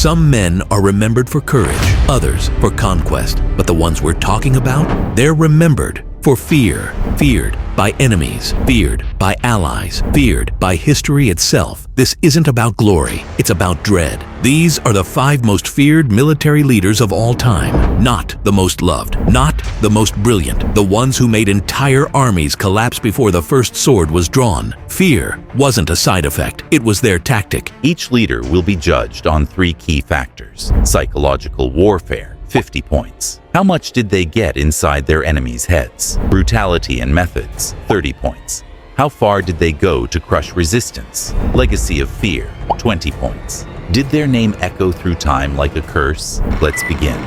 Some men are remembered for courage, others for conquest, but the ones we're talking about, they're remembered for fear. Feared by enemies, feared by allies, feared by history itself. This isn't about glory, it's about dread. These are the 5 most feared military leaders of all time. Not the most loved, not the most brilliant, the ones who made entire armies collapse before the first sword was drawn. Fear wasn't a side effect, it was their tactic. Each leader will be judged on 3 key factors. Psychological warfare, 50 points. How much did they get inside their enemies' heads? Brutality and methods, 30 points. How far did they go to crush resistance? Legacy of fear, 20 points. Did their name echo through time like a curse? Let's begin.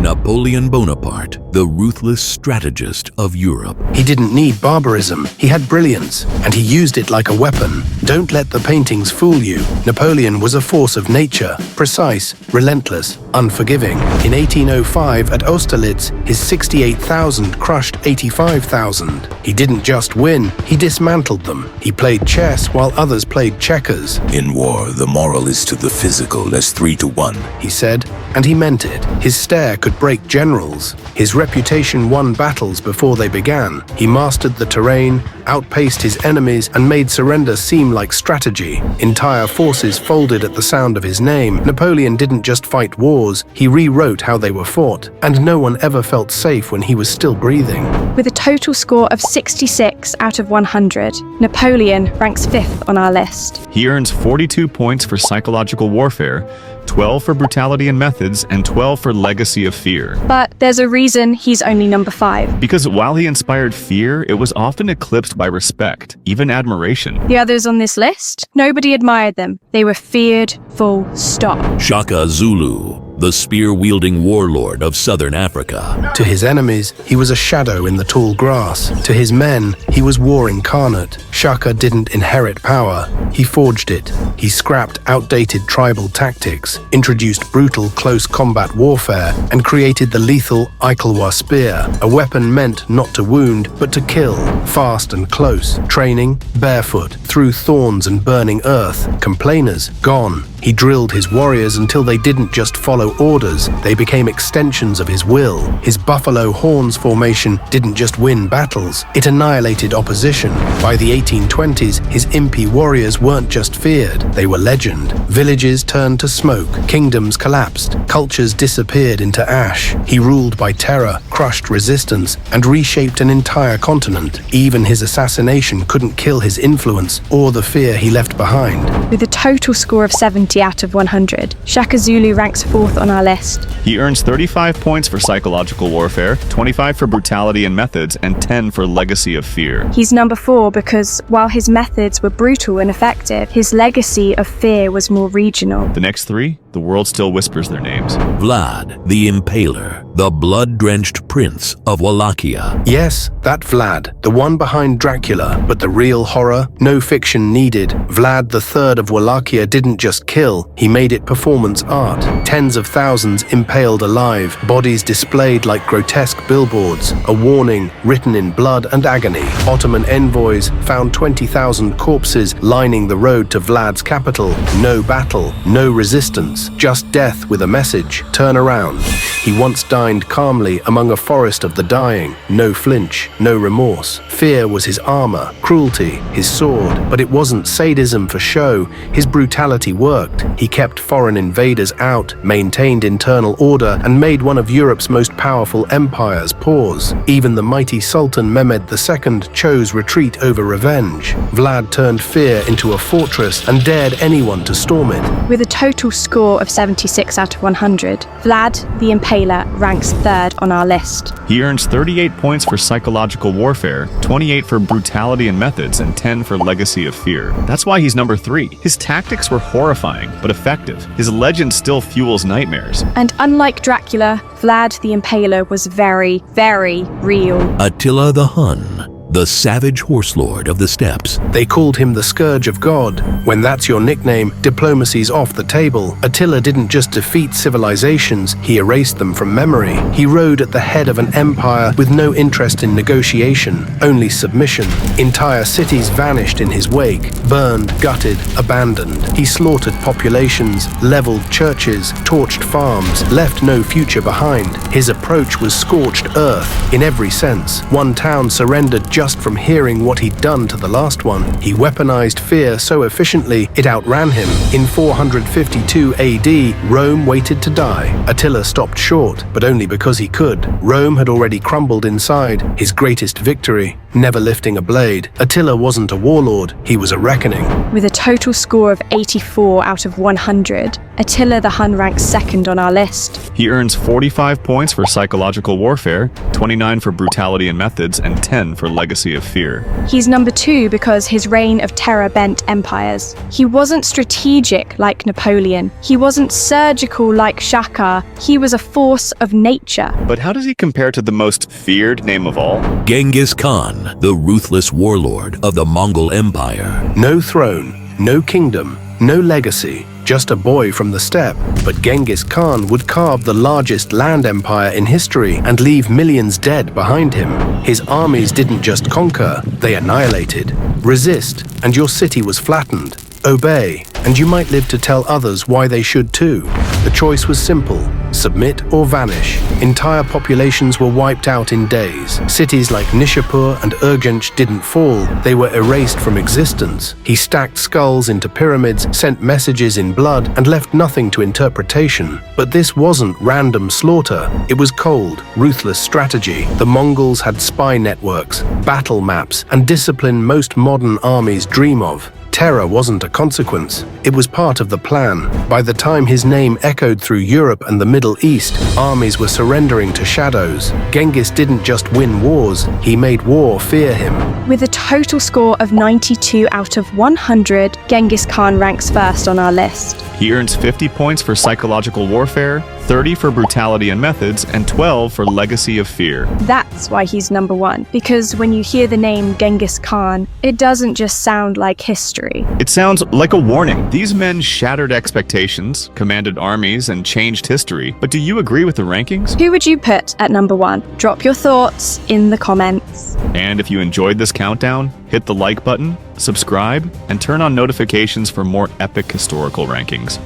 Napoleon Bonaparte, the ruthless strategist of Europe. He didn't need barbarism, he had brilliance, and he used it like a weapon. Don't let the paintings fool you. Napoleon was a force of nature, precise, relentless, unforgiving. In 1805 at Austerlitz, his 68,000 crushed 85,000. He didn't just win, he dismantled them. He played chess while others played checkers. In war, the moral is to the physical as 3 to 1, he said, and he meant it. His stare could break generals. His reputation won battles before they began. He mastered the terrain, outpaced his enemies, and made surrender seem like strategy. Entire forces folded at the sound of his name. Napoleon didn't just fight wars, he rewrote how they were fought, and no one ever felt safe when he was still breathing. With a total score of 66 out of 100, Napoleon ranks 5th on our list. He earns 42 points for psychological warfare, 12 for brutality and methods, and 12 for legacy of fear. But there's a reason he's only number 5. Because while he inspired fear, it was often eclipsed by respect, even admiration. The others on this list, nobody admired them. They were feared, full stop. Shaka Zulu, the spear-wielding warlord of southern Africa. To his enemies, he was a shadow in the tall grass. To his men, he was war incarnate. Shaka didn't inherit power, he forged it. He scrapped outdated tribal tactics, introduced brutal close combat warfare, and created the lethal Ikalwa spear, a weapon meant not to wound, but to kill, fast and close. Training, barefoot, through thorns and burning earth. Complainers, gone. He drilled his warriors until they didn't just follow orders, they became extensions of his will. His buffalo horns formation didn't just win battles, it annihilated opposition. By the 1820s, his impi warriors weren't just feared, they were legend. Villages turned to smoke, kingdoms collapsed, cultures disappeared into ash. He ruled by terror, crushed resistance, and reshaped an entire continent. Even his assassination couldn't kill his influence or the fear he left behind. With a total score of 70 out of 100, Shaka Zulu ranks 4th on our list. He earns 35 points for psychological warfare, 25 for brutality and methods, and 10 for legacy of fear. He's number 4 because while his methods were brutal and effective, his legacy of fear was more regional. The next 3, the world still whispers their names. Vlad the Impaler, the blood-drenched prince of Wallachia. Yes, that Vlad, the one behind Dracula, but the real horror, no fiction needed. Vlad III of Wallachia didn't just kill, he made it performance art. Tens of thousands impaled alive, bodies displayed like grotesque billboards, a warning written in blood and agony. Ottoman envoys found 20,000 corpses lining the road to Vlad's capital. No battle, no resistance, just death with a message. Turn around. He once dined calmly among a forest of the dying. No flinch, no remorse. Fear was his armor, cruelty, his sword. But it wasn't sadism for show. His brutality worked. He kept foreign invaders out, maintained internal order, and made one of Europe's most powerful empires pause. Even the mighty Sultan Mehmed II chose retreat over revenge. Vlad turned fear into a fortress and dared anyone to storm it. With a total score of 76 out of 100, Vlad the Impaler ranks 3rd on our list. He earns 38 points for psychological warfare, 28 for brutality and methods, and 10 for legacy of fear. That's why he's number 3. His tactics were horrifying, but effective. His legend still fuels nightmares. And unlike Dracula, Vlad the Impaler was very, very real. Attila the Hun, the savage horse lord of the steppes. They called him the Scourge of God. When that's your nickname, diplomacy's off the table. Attila didn't just defeat civilizations, he erased them from memory. He rode at the head of an empire with no interest in negotiation, only submission. Entire cities vanished in his wake, burned, gutted, abandoned. He slaughtered populations, leveled churches, torched farms, left no future behind. His approach was scorched earth in every sense. One town surrendered just from hearing what he'd done to the last one. He weaponized fear so efficiently it outran him. In 452 AD, Rome waited to die. Attila stopped short, but only because he could. Rome had already crumbled inside, his greatest victory, never lifting a blade. Attila wasn't a warlord, he was a reckoning. With a total score of 84 out of 100, Attila the Hun ranks second on our list. He earns 45 points for psychological warfare, 29 for brutality and methods, and 10 for legacy of fear. He's number 2 because his reign of terror bent empires. He wasn't strategic like Napoleon. He wasn't surgical like Shaka. He was a force of nature. But how does he compare to the most feared name of all? Genghis Khan, the ruthless warlord of the Mongol Empire. No throne, no kingdom, no legacy, just a boy from the steppe. But Genghis Khan would carve the largest land empire in history and leave millions dead behind him. His armies didn't just conquer, they annihilated. Resist, and your city was flattened. Obey, and you might live to tell others why they should too. The choice was simple: submit or vanish. Entire populations were wiped out in days. Cities like Nishapur and Urgench didn't fall, they were erased from existence. He stacked skulls into pyramids, sent messages in blood, and left nothing to interpretation. But this wasn't random slaughter. It was cold, ruthless strategy. The Mongols had spy networks, battle maps, and discipline most modern armies dream of. Terror wasn't a consequence, it was part of the plan. By the time his name echoed through Europe and the Middle East, armies were surrendering to shadows. Genghis didn't just win wars, he made war fear him. With a total score of 92 out of 100, Genghis Khan ranks first on our list. He earns 50 points for psychological warfare, 30 for brutality and methods, and 12 for legacy of fear. That's why he's number 1, because when you hear the name Genghis Khan, it doesn't just sound like history. It sounds like a warning. These men shattered expectations, commanded armies, and changed history. But do you agree with the rankings? Who would you put at number 1? Drop your thoughts in the comments. And if you enjoyed this countdown, hit the like button, subscribe, and turn on notifications for more epic historical rankings.